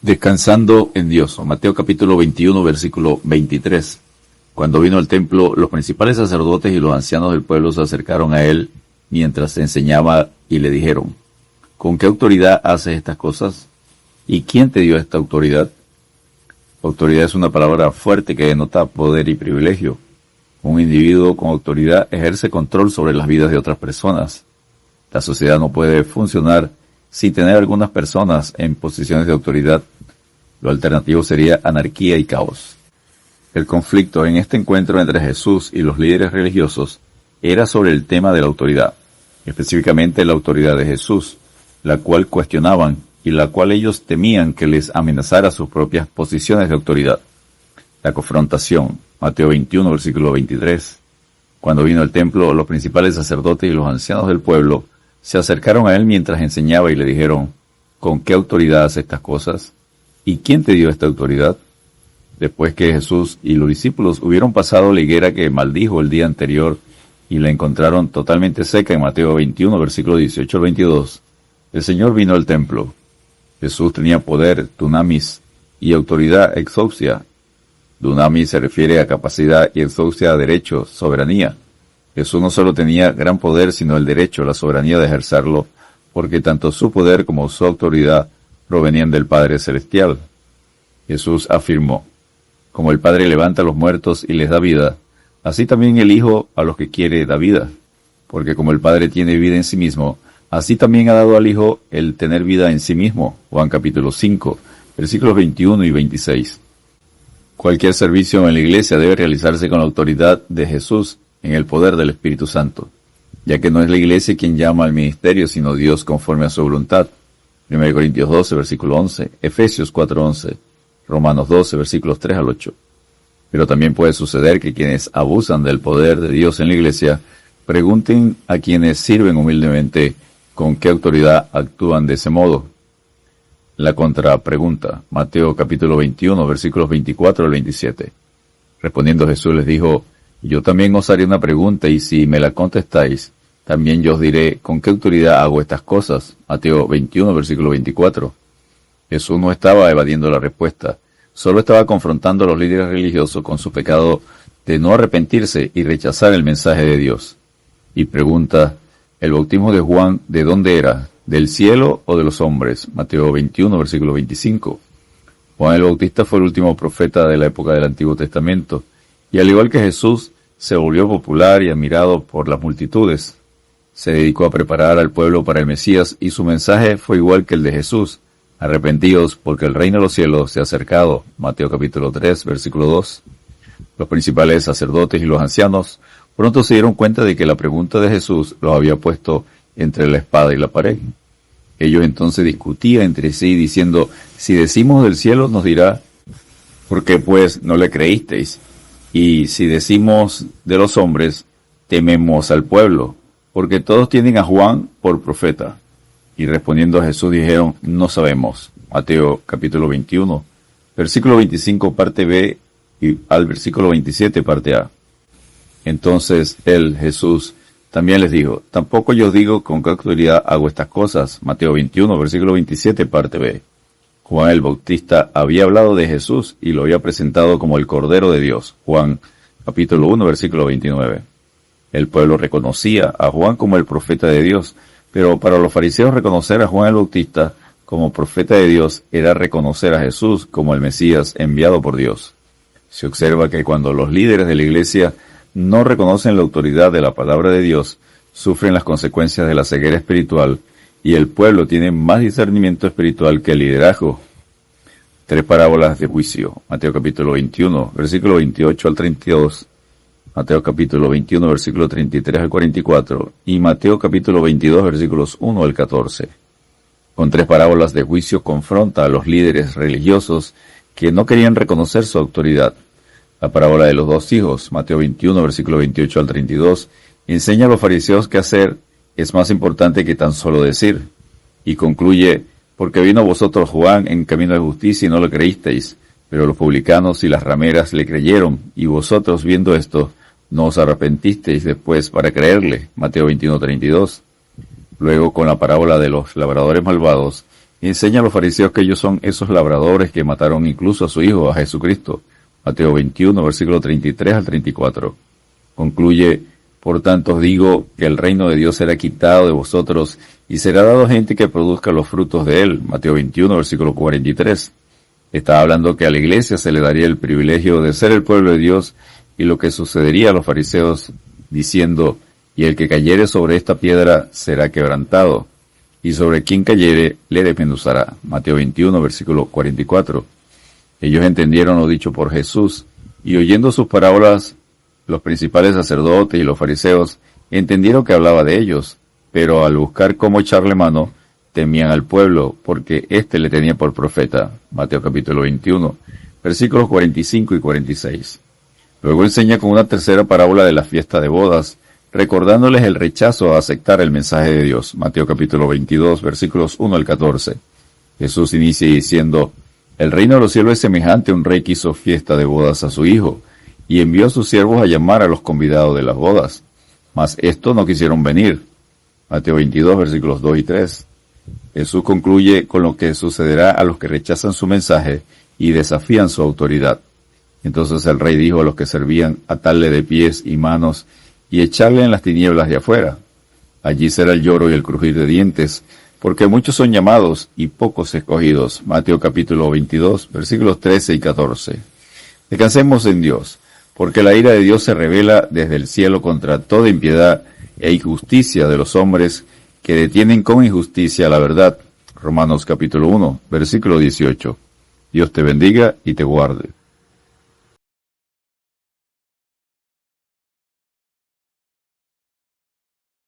Descansando en Dios. Mateo capítulo 21, versículo 23. Cuando vino al templo, los principales sacerdotes y los ancianos del pueblo se acercaron a él mientras enseñaba y le dijeron: ¿con qué autoridad haces estas cosas? ¿Y quién te dio esta autoridad? Autoridad es una palabra fuerte que denota poder y privilegio. Un individuo con autoridad ejerce control sobre las vidas de otras personas. La sociedad no puede funcionar sin tener algunas personas en posiciones de autoridad. Lo alternativo sería anarquía y caos. El conflicto en este encuentro entre Jesús y los líderes religiosos era sobre el tema de la autoridad, específicamente la autoridad de Jesús, la cual cuestionaban y la cual ellos temían que les amenazara sus propias posiciones de autoridad. La confrontación, Mateo 21, versículo 23. Cuando vino al templo, los principales sacerdotes y los ancianos del pueblo se acercaron a él mientras enseñaba y le dijeron: ¿con qué autoridad haces estas cosas? ¿Y quién te dio esta autoridad? Después que Jesús y los discípulos hubieron pasado la higuera que maldijo el día anterior y la encontraron totalmente seca en Mateo 21, versículo 18 al 22, el Señor vino al templo. Jesús tenía poder, dunamis, y autoridad, exousia. Dunamis se refiere a capacidad y exousia a derecho, soberanía. Jesús no solo tenía gran poder, sino el derecho, la soberanía de ejercerlo, porque tanto su poder como su autoridad provenían del Padre Celestial. Jesús afirmó: como el Padre levanta a los muertos y les da vida, así también el Hijo a los que quiere da vida. Porque como el Padre tiene vida en sí mismo, así también ha dado al Hijo el tener vida en sí mismo. Juan capítulo 5, versículos 21 y 26. Cualquier servicio en la iglesia debe realizarse con la autoridad de Jesús, en el poder del Espíritu Santo, ya que no es la iglesia quien llama al ministerio, sino Dios conforme a su voluntad. 1 Corintios 12, versículo 11, Efesios 4, 11, Romanos 12, versículos 3 al 8. Pero también puede suceder que quienes abusan del poder de Dios en la iglesia pregunten a quienes sirven humildemente con qué autoridad actúan de ese modo. La contrapregunta, Mateo capítulo 21, versículos 24 al 27. Respondiendo Jesús les dijo: yo también os haré una pregunta, y si me la contestáis, también yo os diré con qué autoridad hago estas cosas. Mateo 21, versículo 24. Jesús no estaba evadiendo la respuesta, solo estaba confrontando a los líderes religiosos con su pecado de no arrepentirse y rechazar el mensaje de Dios. Y pregunta: ¿el bautismo de Juan de dónde era? ¿Del cielo o de los hombres? Mateo 21, versículo 25. Juan el Bautista fue el último profeta de la época del Antiguo Testamento, y al igual que Jesús, se volvió popular y admirado por las multitudes. Se dedicó a preparar al pueblo para el Mesías, y su mensaje fue igual que el de Jesús: arrepentíos, porque el reino de los cielos se ha acercado. Mateo capítulo 3, versículo 2. Los principales sacerdotes y los ancianos pronto se dieron cuenta de que la pregunta de Jesús los había puesto entre la espada y la pared. Ellos entonces discutían entre sí, diciendo: si decimos del cielo, nos dirá: ¿por qué pues no le creísteis? Y si decimos de los hombres, tememos al pueblo, porque todos tienen a Juan por profeta. Y respondiendo a Jesús dijeron: no sabemos. Mateo capítulo 21, versículo 25 parte B y al versículo 27 parte A. Entonces él, Jesús, también les dijo: tampoco yo os digo con qué autoridad hago estas cosas. Mateo 21, versículo 27 parte B. Juan el Bautista había hablado de Jesús y lo había presentado como el Cordero de Dios. Juan capítulo 1, versículo 29. El pueblo reconocía a Juan como el profeta de Dios, pero para los fariseos reconocer a Juan el Bautista como profeta de Dios era reconocer a Jesús como el Mesías enviado por Dios. Se observa que cuando los líderes de la iglesia no reconocen la autoridad de la palabra de Dios, sufren las consecuencias de la ceguera espiritual, y el pueblo tiene más discernimiento espiritual que el liderazgo. 3 parábolas de juicio. Mateo capítulo 21, versículo 28 al 32. Mateo capítulo 21, versículo 33 al 44. Y Mateo capítulo 22, versículos 1 al 14. Con 3 parábolas de juicio confronta a los líderes religiosos que no querían reconocer su autoridad. La parábola de los 2 hijos, Mateo 21, versículo 28 al 32, enseña a los fariseos que hacer es más importante que tan solo decir. Y concluye: porque vino a vosotros Juan en camino de justicia y no lo creísteis, pero los publicanos y las rameras le creyeron, y vosotros, viendo esto, no os arrepentisteis después para creerle. Mateo 21, 32. Luego, con la parábola de los labradores malvados, Y enseña a los fariseos que ellos son esos labradores que mataron incluso a su Hijo, a Jesucristo. Mateo 21, versículo 33 al 34. Concluye: por tanto os digo que el reino de Dios será quitado de vosotros y será dado a gente que produzca los frutos de él. Mateo 21, versículo 43. Está hablando que a la iglesia se le daría el privilegio de ser el pueblo de Dios, y lo que sucedería a los fariseos diciendo: y el que cayere sobre esta piedra será quebrantado, y sobre quien cayere le desmenuzará. Mateo 21, versículo 44. Ellos entendieron lo dicho por Jesús, y oyendo sus parábolas, los principales sacerdotes y los fariseos entendieron que hablaba de ellos, pero al buscar cómo echarle mano, temían al pueblo, porque éste le tenía por profeta. Mateo capítulo 21, versículos 45 y 46. Luego enseña con una tercera parábola de la fiesta de bodas, recordándoles el rechazo a aceptar el mensaje de Dios. Mateo capítulo 22, versículos 1 al 14. Jesús inicia diciendo: el reino de los cielos es semejante a un rey que hizo fiesta de bodas a su hijo, y envió a sus siervos a llamar a los convidados de las bodas. Mas estos no quisieron venir. Mateo 22, versículos 2 y 3. Jesús concluye con lo que sucederá a los que rechazan su mensaje y desafían su autoridad. Entonces el rey dijo a los que servían: atarle de pies y manos y echarle en las tinieblas de afuera. Allí será el lloro y el crujir de dientes, porque muchos son llamados y pocos escogidos. Mateo capítulo 22, versículos 13 y 14. Descansemos en Dios, porque la ira de Dios se revela desde el cielo contra toda impiedad e injusticia de los hombres que detienen con injusticia la verdad. Romanos capítulo 1, versículo 18. Dios te bendiga y te guarde.